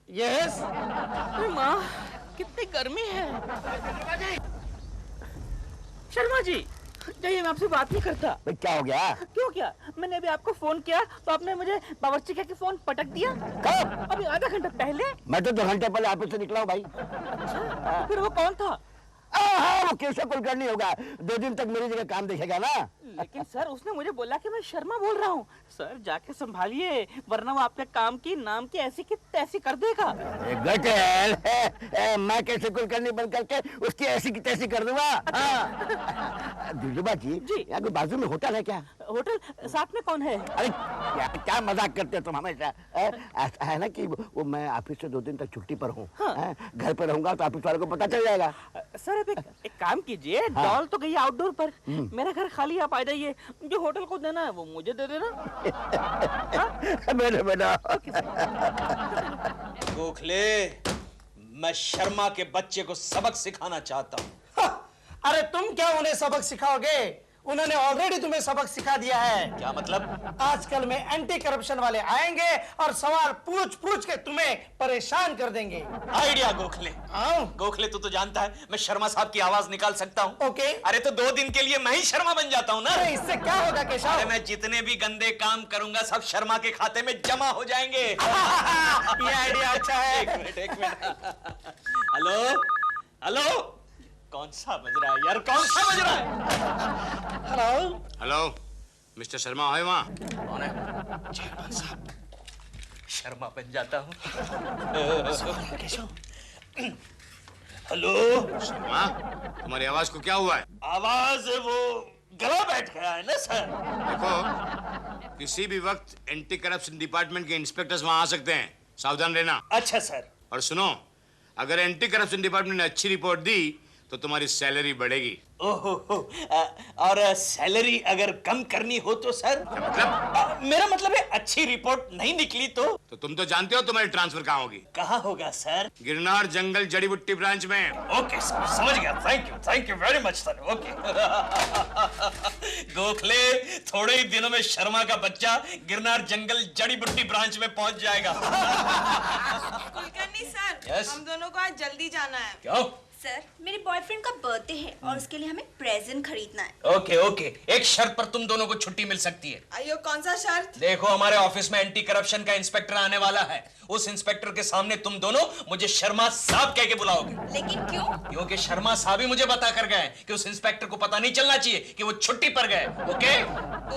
yes. अरे माँ, कितनी गर्मी है। शर्मा जी, जाइए, मैं आपसे बात नहीं करता। क्या हो गया? क्यों क्या? मैंने अभी आपको फोन किया तो आपने मुझे बावर्ची के फोन पटक दिया। कब? अभी आधा घंटा पहले। मैं तो 2 घंटे पहले ऑफिस से निकला हूँ भाई। अच्छा, फिर वो कौन था? हाँ, वो केशव कुलकर्णी होगा, 2 दिन तक मेरी जगह काम देखेगा ना। लेकिन सर उसने मुझे बोला कि मैं शर्मा बोल रहा हूँ। सर जाके संभालिए, वरना वो आपके काम की नाम की ऐसी की तैसी कर देगा। मैं केशव कुलकर्णी बन करके उसकी ऐसी की तैसी कर दूंगा। दिलरुबा जी, यहाँ कोई बाजू में होटल है क्या? होटल साथ में कौन है? अरे क्या मजाक करते हो तुम हमेशा। ऐसा है ना कि वो मैं ऑफिस से 2 दिन तक छुट्टी पर हूँ। घर पर रहूंगा तो ऑफिस वालों को पता चल जाएगा। सर अब एक काम कीजिए, डॉल तो गई आउटडोर पर, मेरा घर खाली, आप आ जाइए। जो होटल को देना है वो मुझे दे देना। बेटा गोखले, मैं शर्मा के बच्चे को सबक सिखाना चाहता हूँ। अरे तुम क्या उन्हें सबक सिखाओगे? उन्होंने ऑलरेडी तुम्हें सबक सिखा दिया है। क्या मतलब? आजकल में एंटी करप्शन वाले आएंगे और सवाल पूछ पूछ के तुम्हें परेशान कर देंगे। आइडिया गोखले। हाँ? गोखले तू तो जानता है मैं शर्मा साहब की आवाज निकाल सकता हूँ। ओके। अरे तो 2 दिन के लिए मैं ही शर्मा बन जाता हूँ ना। अरे इससे क्या होगा केशव? अरे मैं जितने भी गंदे काम करूंगा सब शर्मा के खाते में जमा हो जाएंगे। ये आइडिया अच्छा है। एक मिनट। हेलो हेलो, कौन सा बज रहा है यार, कौन सा बज रहा है? हेलो हेलो मिस्टर शर्मा है वहाँ? कौन है? चेयरमैन साहब। शर्मा बन जाता हूँ। हेलो शर्मा, तुम्हारी आवाज को क्या हुआ है? आवाज वो गला बैठ गया है ना सर। देखो, किसी भी वक्त एंटी करप्शन डिपार्टमेंट के इंस्पेक्टर्स वहाँ आ सकते हैं, सावधान रहना। अच्छा सर। और सुनो, अगर एंटी करप्शन डिपार्टमेंट ने अच्छी रिपोर्ट दी तो तुम्हारी सैलरी बढ़ेगी। ओहो, और सैलरी अगर कम करनी हो तो सर? मतलब? मेरा मतलब है अच्छी रिपोर्ट नहीं निकली तो तुम तो जानते हो तुम्हारी ट्रांसफर कहाँ होगी। कहाँ होगा सर? गिरनार जंगल जड़ी बूटी ब्रांच में। ओके सर, समझ गया। Thank you very much sir. Okay. Gokhale, थोड़े ही दिनों में शर्मा का बच्चा गिरनार जंगल जड़ी बूटी ब्रांच में पहुंच जाएगा। Kulkarni sir, Yes? हम दोनों को आज जल्दी जाना है। क्यों? सर, मेरे बॉयफ्रेंड का बर्थडे है और उसके लिए हमें प्रेजेंट खरीदना है। ओके ओके, एक शर्त पर तुम दोनों को छुट्टी मिल सकती है। आइयो, कौन सा शर्त? देखो, हमारे ऑफिस में एंटी करप्शन का इंस्पेक्टर आने वाला है। उस इंस्पेक्टर के सामने तुम दोनों मुझे शर्मा साहब कह के बुलाओगे। लेकिन क्यों? क्योंकि शर्मा साहब ही मुझे बता कर गए कि उस इंस्पेक्टर को पता नहीं चलना चाहिए कि वो छुट्टी पर गए। ओके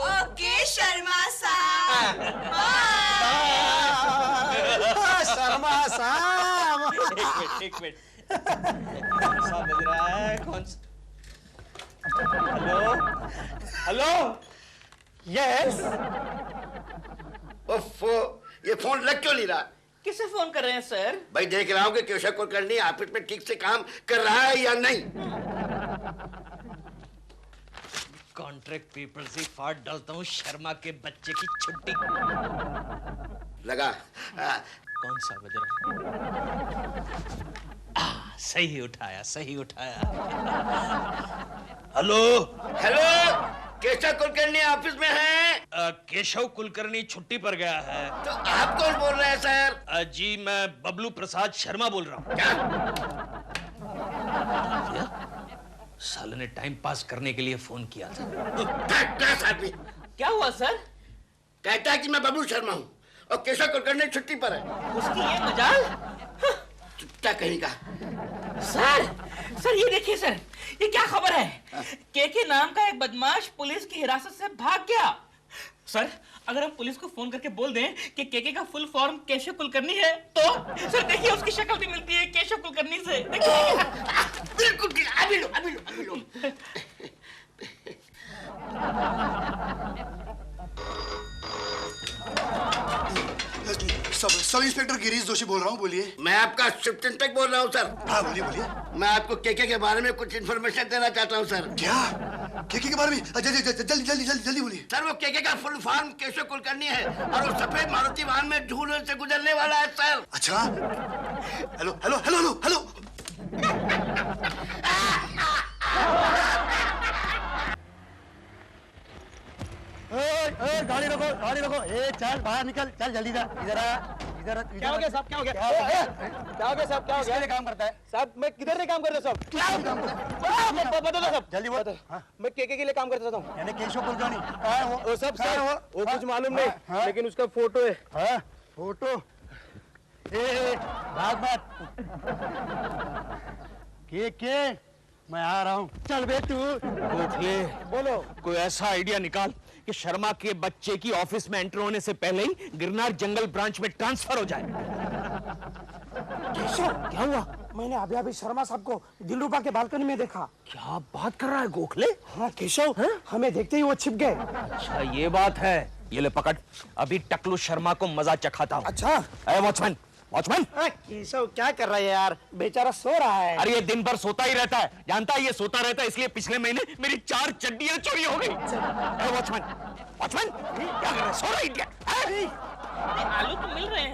ओके शर्मा साहब। शर्मा साहब। एक मिनट। कौन सा बज रहा है? कौन सा? Hello hello. यस। ओफो, ये फोन लग क्यों नहीं रहा? किसे फोन कर रहे हैं सर? भाई देख रहा हूँ कि केशव कुलकर्णी ऑफिस में ठीक से काम कर रहा है या नहीं। कॉन्ट्रैक्ट पेपर से फाड़ डालता हूँ शर्मा के बच्चे की छुट्टी। लगा। कौन सा बज रहा? सही उठाया, सही उठाया। Hello hello, Keshav Kulkarni office में है? केशव कुलकर्णी छुट्टी पर गया है। तो आप कौन बोल रहे हैं सर? जी मैं बबलू प्रसाद शर्मा बोल रहा हूँ। क्या? साले ने टाइम पास करने के लिए फोन किया था। आदमी क्या हुआ सर? कहता है कि मैं बबलू शर्मा हूँ और केशव कुलकर्णी छुट्टी पर है। उसकी ये मजाल? क्या कहेगा? सर ये देखिए सर, ये क्या खबर है? के नाम का एक बदमाश पुलिस की हिरासत से भाग गया। सर, अगर हम पुलिस को फोन करके बोल दें कि के का फुल फॉर्म केशव कुलकर्णी है तो सर देखिए उसकी शक्ल भी मिलती है केशव कुलकर्णी से। बिल्कुल, अभी लो। सब इंस्पेक्टर गिरीश जोशी बोल रहा हूँ, बोलिए। मैं आपका सुपरिटेंडेंट बोल रहा हूँ सर। हाँ बोलिए बोलिए। मैं आपको केके के बारे में कुछ इन्फॉर्मेशन देना चाहता हूँ सर। क्या? केके के बारे में? जल्दी बोलिए। सर वो केके का फुल फॉर्म केशव कुलकर्णी है और वो सफेद मारुति वाहन में झूलों से गुजरने वाला है सर। अच्छा। हेलो। गाड़ी रोको। चल बाहर निकल, चल जल्दी जा। इधर। क्या हो गया साहब? क्या हो गया? किसके लिए काम करता है साहब? मैं किधर नहीं काम करता साहब। क्या काम करता है? बता साहब, जल्दी बोल। मैं केके के लिए काम करता था। यानी केशव कुलकर्णी कहाँ है वो सब सर? वो कुछ मालूम नहीं, लेकिन उसका फोटो है। फोटो? बात के मैं आ रहा हूँ। चल बे तू। गोखले, बोलो। कोई ऐसा आइडिया निकाल कि शर्मा के बच्चे की ऑफिस में एंटर होने से पहले ही गिरनार जंगल ब्रांच में ट्रांसफर हो जाए। क्या हुआ? मैंने अभी शर्मा साहब को दिलरुबा के बालकनी में देखा। क्या बात कर रहा है गोखले? हाँ केशव, हमें देखते ही वो छिप गए। अच्छा ये बात है। ये ले पकड़, अभी टकलू शर्मा को मजा चखाता हूँ। अच्छा। वॉचमैन केशव क्या कर रहा है यार? बेचारा सो रहा है। अरे ये दिन भर सोता ही रहता है, जानता है ये सोता रहता है, इसलिए पिछले महीने मेरी 4 चड्डियां चोरी हो गई। वॉचमैन क्या कर रहा है? सो रहा है? आलू तो मिल रहे हैं।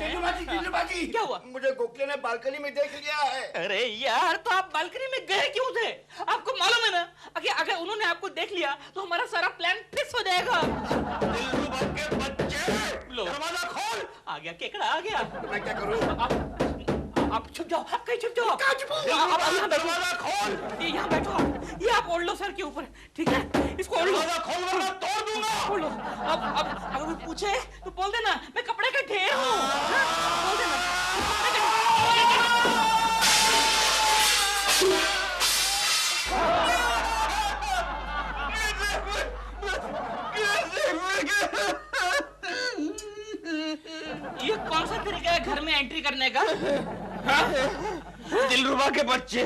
दिलरुबाजी, क्या हुआ? मुझे गोखले ने बालकनी में देख लिया है। अरे यार, तो आप बालकनी में गए क्यों थे? आपको मालूम है ना, अगर उन्होंने आपको देख लिया तो हमारा सारा प्लान फिक्स हो जाएगा। दिलरुबा के बच्चे, लो, दरवाजा खोल। आ गया केकड़ा, आ गया। तो मैं क्या करूं? आप छुप जाओ, कहीं छुप जाओ। दरवाजा खोल। यहाँ बैठो आप, ये आप ओढ़ लो सर के ऊपर, ठीक है? इसको ओढ़ लो। दरवाजा खोल वरना तोड़ दूंगा। ओढ़ लो। अब अगर कोई पूछे तो बोल देना मैं कपड़े का ढेर हूँ। बोल देना। ये कौन सा तरीका है घर में एंट्री करने का? दिलरुबा के बच्चे,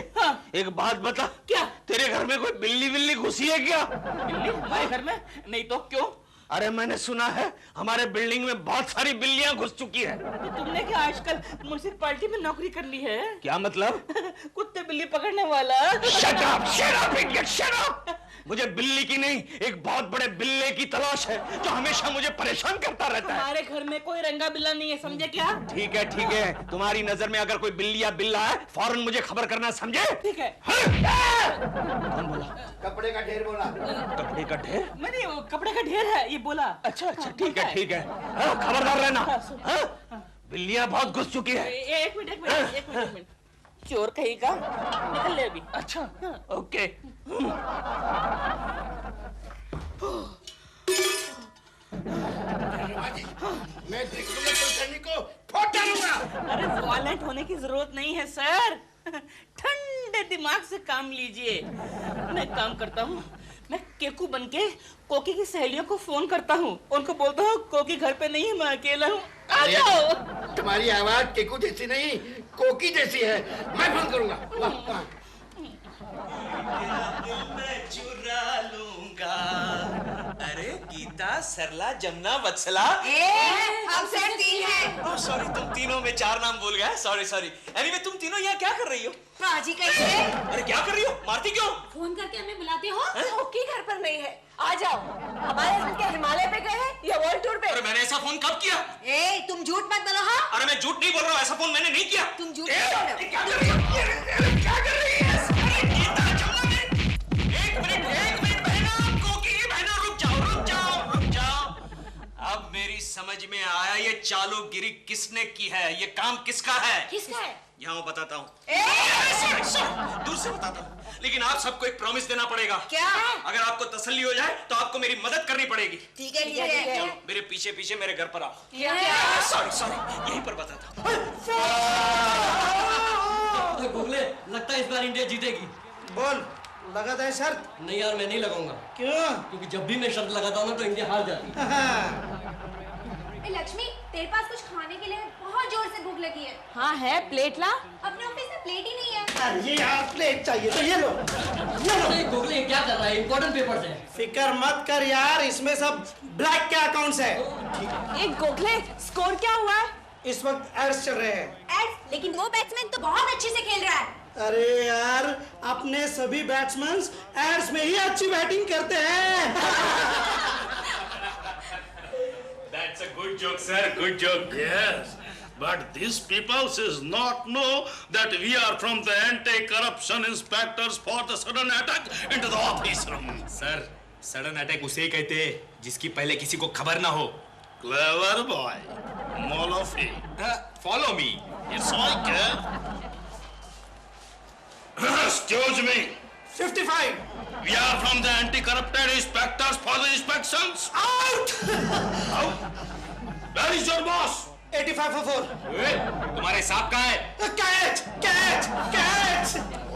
एक बात बता, क्या? तेरे घर में कोई बिल्ली घुसी है क्या? बिल्ली हमारे घर में? नहीं तो क्यों? अरे मैंने सुना है हमारे बिल्डिंग में बहुत सारी बिल्लियां घुस चुकी है। तो तुमने क्या आजकल म्युनिसिपैलिटी में नौकरी कर ली है? क्या मतलब? कुत्ते बिल्ली पकड़ने वाला। Shut up, shut up, idiot, shut up! मुझे बिल्ली की नहीं, एक बहुत बड़े बिल्ले की तलाश है जो हमेशा मुझे परेशान करता रहता है। हमारे घर में कोई रंगा बिल्ला नहीं है, समझे क्या? ठीक है, तुम्हारी नजर में अगर कोई बिल्ली या बिल्ला है फौरन मुझे खबर करना, समझे? ठीक है। कौन बोला? कपड़े का ढेर बोला। कपड़े का ढेर? नहीं, वो कपड़े का ढेर है ये बोला। अच्छा, ठीक है। खबरदार रहना। बिल्लियां बहुत घुस चुकी है। एक मिनट। चोर कहीं का निकल ले अभी। अच्छा, ओके। मैं देखूंगा कुलकर्णी को फोड़ डालूंगा। अरे वायलेंट होने की जरूरत नहीं है सर, ठंडे दिमाग से काम लीजिए। मैं काम करता हूँ, मैं केकू बनके कोकी की सहेलियों को फोन करता हूँ, उनको बोलता हूँ कोकी घर पे नहीं है, मैं अकेला हूँ, आ जाओ। तुम्हारी आवाज केकू जैसी नहीं, कोकी जैसी है। मैं फोन करूंगा। मैं चुरा लूंगा। अरे गीता, सरला, जमुना, वत्सला। हम सिर्फ 3 हैं। ओह सॉरी, तुम तीनों में 4 नाम भूल गया। सॉरी। एनीवे, तुम तीनों यहाँ क्या कर रही हो? पाजी कैसे? अरे क्या कर रही हो? मारती क्यों? फोन करके हमें बुलाते हो? ओके घर पर नहीं है, आ जाओ। हमारे हस्बैंड क्या हिमालय पे गए हैं या वर्ल्ड टूर पे? अरे मैंने ऐसा फोन कब किया? तुम झूठ मत बोलो। हाँ, अरे मैं झूठ नहीं बोल रहा हूँ, ऐसा फोन मैंने नहीं किया। तुम झूठ नहीं बोल रहे हो। क्या कर रही हो? क्या कर रही है? अरे गीता, जमुना, एक मिनट बहना, कोकी की बहना, रुक जाओ। अब मेरी समझ में आया ये चालूगिरी किसने की है, ये काम किसका है। किसका है? यहाँ बताता हूँ। दूर से बताता हूँ, लेकिन आप सबको एक प्रॉमिस देना पड़ेगा। क्या? अगर आपको तसल्ली हो जाए तो आपको मेरी मदद करनी पड़ेगी। ठीक है। चलो मेरे पीछे मेरे घर पर आओ। सॉरी, यहीं पर बताता हूँ। गोखले, लगता है इस बार इंडिया जीतेगी। बोल, लगाता है शर्त? नहीं यार, मैं नहीं लगाऊंगा। क्यों? क्योंकि जब भी मैं शर्त लगाता हूँ ना तो इंडिया हार जाती है। लक्ष्मी, तेरे पास कुछ खाने के लिए बहुत जोर से भूख लगी है। हाँ है, प्लेट ला। अपने ऑफिस में प्लेट ही नहीं है। अरे यार, प्लेट चाहिए तो ये लो। गोखले क्या कर रहा है? इंपॉर्टेंट पेपर्स है। फिकर मत कर यार, इसमें सब ब्लैक के अकाउंट्स है। एक गोखले, स्कोर क्या हुआ है? इस वक्त एड्स चल रहे हैं। एड्स? लेकिन वो बैट्समैन तो बहुत अच्छे से खेल रहा है। अरे यार, अपने सभी बैट्समैन एड्स में ही अच्छी बैटिंग करते हैं। That's a good joke, sir. Good joke. Yes, but these people does not know that we are from the anti-corruption inspectors for the sudden attack into the office room. Sir, sudden attack उसे ही कहते हैं जिसकी पहले किसी को खबर ना हो। Clever boy, Molofi. Follow me. It's okay. Excuse me. 55. We are from the anti-corrupted inspectors for the inspections. Out. Out. Where is your boss? 85 for 4. तुम्हारे सांप कहाँ है? Catch.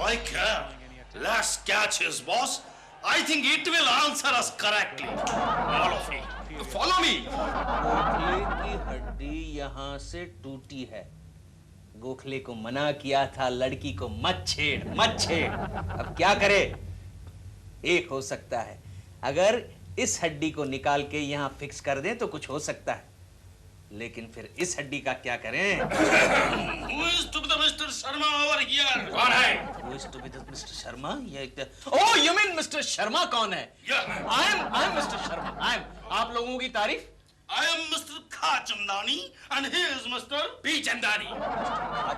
I care. Let's catch his boss. I think it will answer us correctly. Molofi. Follow me. Gokhale की हड्डी यहाँ से टूटी है। गोखले को मना किया था लड़की को मत छेड़। अब क्या करे? एक हो सकता है, अगर इस हड्डी को निकाल के यहाँ फिक्स कर दें तो कुछ हो सकता है, लेकिन फिर इस हड्डी का क्या करें? Who is to be the Mr. Sharma over here? कौन है? Who is to be the Mr. Sharma? Oh, you mean Mr. Sharma कौन है? Yeah. I'm Mr. Sharma. आप लोगों की तारीफ? I am Mr. Khachandani and he is Mr. P Chandani.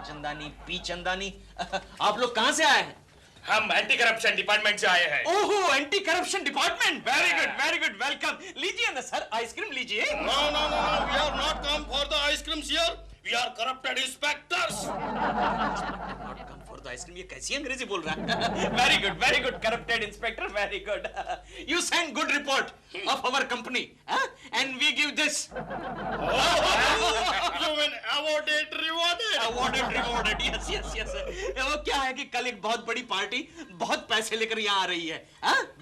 Chandani P Chandani. आप लोग कहाँ से आए हैं? हम एंटी करप्शन डिपार्टमेंट से आए हैं। ओहो, anti corruption department. Very good welcome. लीजिए ना सर, आइसक्रीम लीजिए। No, we are not come for the ice creams here. We are corrupted inspectors. Not come for the ice cream। ये कैसी अंग्रेजी बोल रहा है? Very good, corrupted inspector, very good. You send good report of our company, and we give this. You mean awarded, rewarded? Yes. वो क्या है कि कल एक बहुत बड़ी पार्टी बहुत पैसे लेकर यहाँ आ रही है,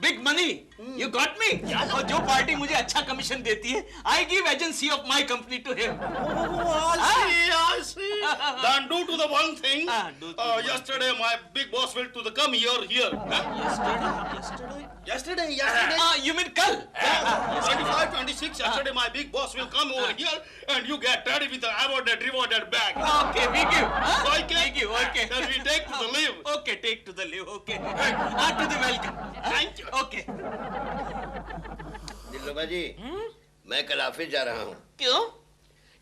big money. You got me? और जो पार्टी मुझे अच्छा कमीशन देती है, I give agency of my company to him. I see. Then do to the one thing. Yesterday my big boss will to the come here. Yesterday. You mean kal? 25, 26. Yesterday my big boss will come over here and you get ready with the awarded, rewarded bag. Okay, we give. Okay. We give. Okay. Then we take to the leave. Okay, take to the leave. Okay. To the welcome. Thank you. Okay. दिलरुबा जी, मैं कल office जा रहा हूँ। क्यों?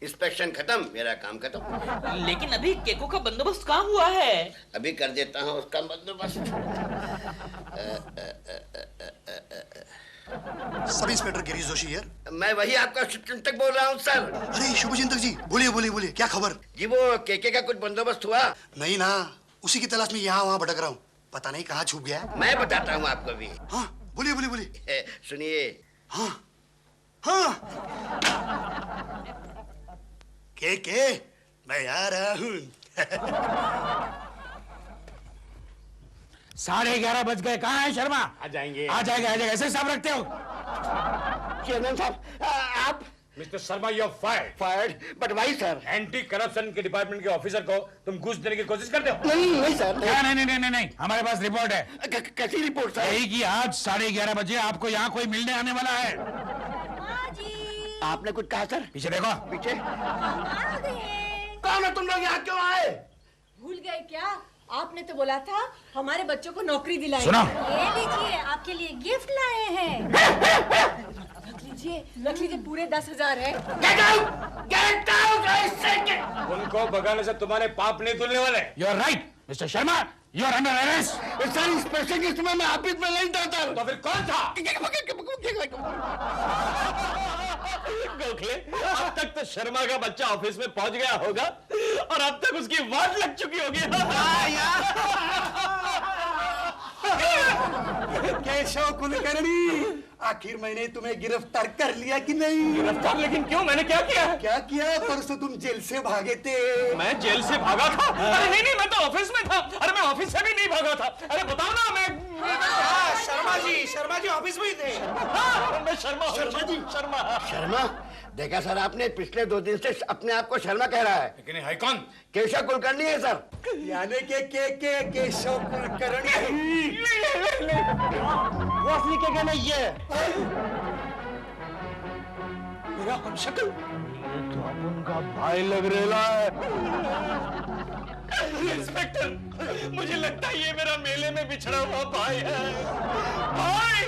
Inspection खत्म, मेरा काम खत्म। लेकिन अभी केकों का बंदोबस्त कहाँ हुआ है? अभी कर देता हूँ उसका बंदोबस्त। Sub inspector Girish Joshi here. मैं वही आपका चिंतक बोल रहा हूँ सर। अरे शुभचिंतक जी, बोलिए, क्या खबर? जी वो केके का कुछ बंदोबस्त हुआ? नहीं ना, उसी की तलाश में यहाँ वहाँ भटक रहा हूँ, पता नहीं कहाँ छुप गया। मैं बताता हूँ आपको भी। हाँ, बोलिए। सुनिए। हाँ। के मैं आ रहा हूँ। 11:30 बज गए, कहाँ है शर्मा? आ जाएंगे। ऐसे हिसाब रखते हो? चेयरमैन साहब, आप? Mister Sharma, you are fired. But why sir? Anti corruption के डिपार्टमेंट के ऑफिसर को तुम घूस देने की कोशिश करते हो? नहीं सर। नहीं, हमारे पास रिपोर्ट है। कैसी रिपोर्ट सर? यही कि आज 11:30 बजे आपको यहाँ कोई मिलने आने वाला है। आपने कुछ कहा सर? पीछे देखो। पीछे? कौन है तुम लोग, यहाँ क्यों आए? भूल गए क्या? आपने तो बोला था हमारे बच्चों को नौकरी दिलाएंगे। सुनो। ये लीजिए, आपके लिए गिफ्ट लाए हैं। रख लीजिए, पूरे 10,000 है। उनको भगाने से तुम्हारे पाप नहीं धुलने वाले। You are right mister Sharma, you are under arrest. Sir inspection के समय मैं ऑफिस में नहीं था सर। तो फिर कौन था? गोखले, अब तक तो शर्मा का बच्चा ऑफिस में पहुंच गया होगा और अब तक उसकी वाट लग चुकी होगी। केशव कुलकर्णी, आखिर मैंने तुम्हें गिरफ्तार कर लिया कि नहीं? गिरफ्तार? लेकिन क्यों? मैंने क्या किया? परसों तुम जेल से भागे थे। मैं जेल से भागा था? अरे नहीं, मैं तो ऑफिस में था। अरे मैं ऑफिस से भी नहीं भागा था। अरे बताओ ना, मैं शर्मा जी ऑफिस में ही थे। मैं शर्मा। देखा सर आपने, पिछले 2 दिन से अपने आप को शर्मा कह रहा है। लेकिन है कौन? केशव कुलकर्णी है सर। यानी के केशव कुलकर्णी। वो असली के कहना ये मेरा हमशक्ल। ये तो अपन का भाई लग रहा है। इंस्पेक्टर, मुझे लगता है ये मेरा मेले में बिछड़ा हुआ भाई है। भाई